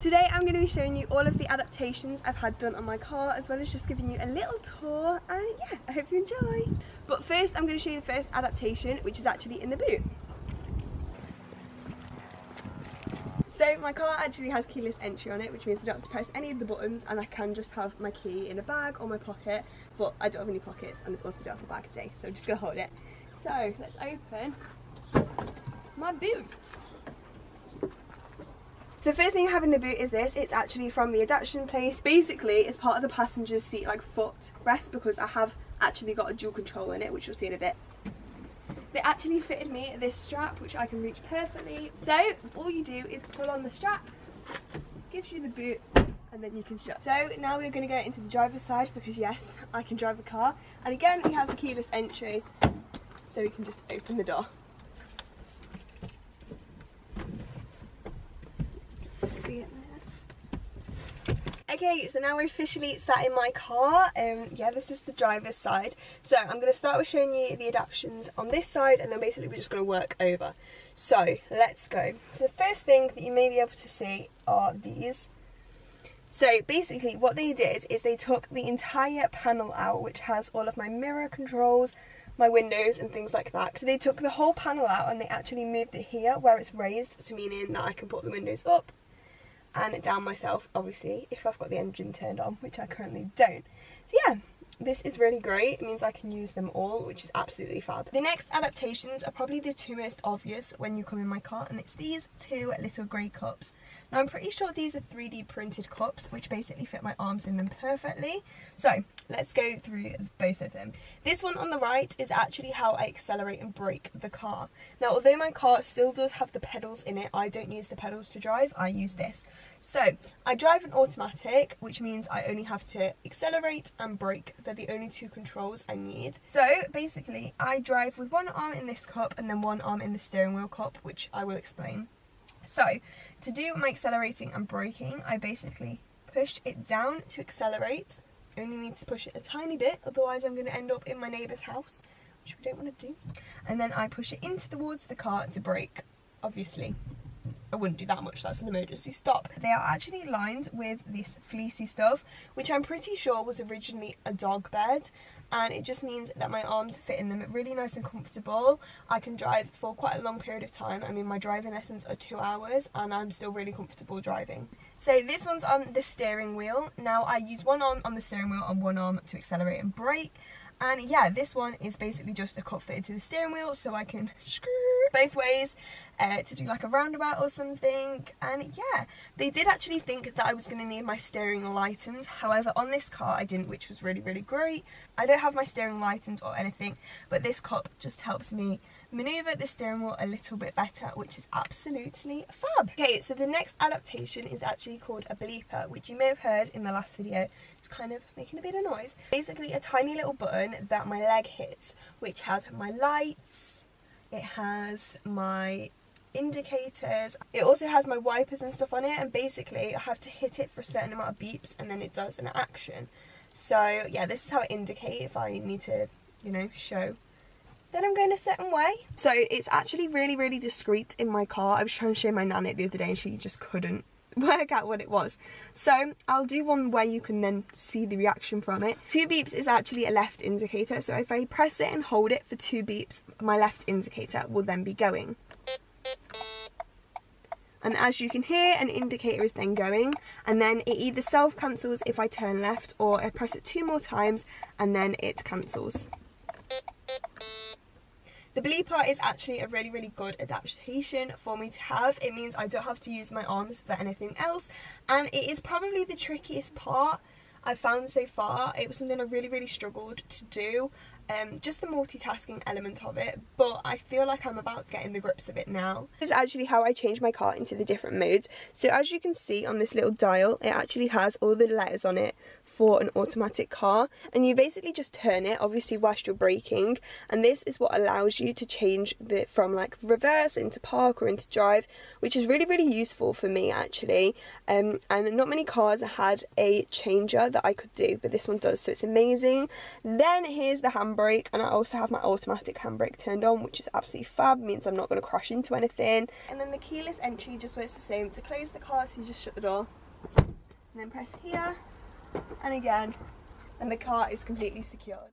Today I'm going to be showing you all of the adaptations I've had done on my car, as well as just giving you a little tour, and yeah, I hope you enjoy. But first I'm going to show you the first adaptation, which is actually in the boot. So my car actually has keyless entry on it, which means I don't have to press any of the buttons and I can just have my key in a bag or my pocket, but I don't have any pockets and I also don't have a bag today, so I'm just going to hold it. So let's open my boot. So the first thing I have in the boot is this. It's actually from the adaptation place. Basically it's part of the passenger's seat like foot rest, because I have actually got a dual control in it, which you'll see in a bit. They actually fitted me this strap, which I can reach perfectly. So all you do is pull on the strap, gives you the boot, and then you can shut. So now we're going to go into the driver's side, because yes, I can drive a car. And again, we have the keyless entry, so we can just open the door. Okay, so now we're officially sat in my car. Yeah, this is the driver's side. So I'm going to start with showing you the adaptations on this side, and then basically we're just going to work over. So let's go. So the first thing that you may be able to see are these. So basically what they did is they took the entire panel out, which has all of my mirror controls, my windows and things like that. So they took the whole panel out and they actually moved it here where it's raised, so meaning that I can put the windows up and down myself, obviously, if I've got the engine turned on, which I currently don't. So yeah, this is really great. It means I can use them all, which is absolutely fab. The next adaptations are probably the two most obvious when you come in my car, and it's these two little grey cups. Now I'm pretty sure these are 3D printed cups, which basically fit my arms in them perfectly. So let's go through both of them. This one on the right is actually how I accelerate and brake the car. Now although my car still does have the pedals in it, I don't use the pedals to drive, I use this. So I drive an automatic, which means I only have to accelerate and brake. They're the only two controls I need. So basically I drive with one arm in this cup and then one arm in the steering wheel cup, which I will explain. So to do my accelerating and braking, I basically push it down to accelerate. I only need to push it a tiny bit, otherwise I'm going to end up in my neighbour's house, which we don't want to do. And then I push it towards the car to brake. Obviously I wouldn't do that much, that's an emergency stop. They are actually lined with this fleecy stuff, which I'm pretty sure was originally a dog bed, and it just means that my arms fit in them really nice and comfortable. I can drive for quite a long period of time. I mean, my driving lessons are 2 hours and I'm still really comfortable driving. So this one's on the steering wheel. Now I use one arm on the steering wheel and one arm to accelerate and brake. And yeah, this one is basically just a cup fitted to the steering wheel, so I can screw both ways to do like a roundabout or something. And yeah, they did actually think that I was going to need my steering lightened. However, on this car I didn't, which was really, really great. I don't have my steering lightened or anything, but this cup just helps me maneuver the steering wheel a little bit better, which is absolutely fab. Okay, so the next adaptation is actually called a bleeper, which you may have heard in the last video. It's kind of making a bit of noise. Basically a tiny little button that my leg hits, which has my lights, it has my indicators, it also has my wipers and stuff on it, and basically I have to hit it for a certain amount of beeps and then it does an action. So yeah, this is how I indicate if I need to, you know, show that I'm going a certain way. So it's actually really, really discreet in my car. I was trying to show my nan it the other day and she just couldn't work out what it was. So I'll do one where you can then see the reaction from it. 2 beeps is actually a left indicator, so if I press it and hold it for 2 beeps, my left indicator will then be going. And as you can hear, an indicator is then going, and then it either self-cancels if I turn left, or I press it 2 more times and then it cancels. The bleeper is actually a really, really good adaptation for me to have. It means I don't have to use my arms for anything else, and it is probably the trickiest part I've found so far. It was something I really, really struggled to do, just the multitasking element of it, but I feel like I'm about to get in the grips of it now. This is actually how I change my car into the different modes. So as you can see on this little dial, it actually has all the letters on it for an automatic car, and you basically just turn it, obviously whilst you're braking, and this is what allows you to change from like reverse into park or into drive, which is really, really useful for me actually. And not many cars had a changer that I could do, but this one does, so it's amazing. Then here's the handbrake, and I also have my automatic handbrake turned on, which is absolutely fab, means I'm not going to crash into anything. And then the keyless entry just works the same. To close the car, so you just shut the door and then press here, and again, and the car is completely secured.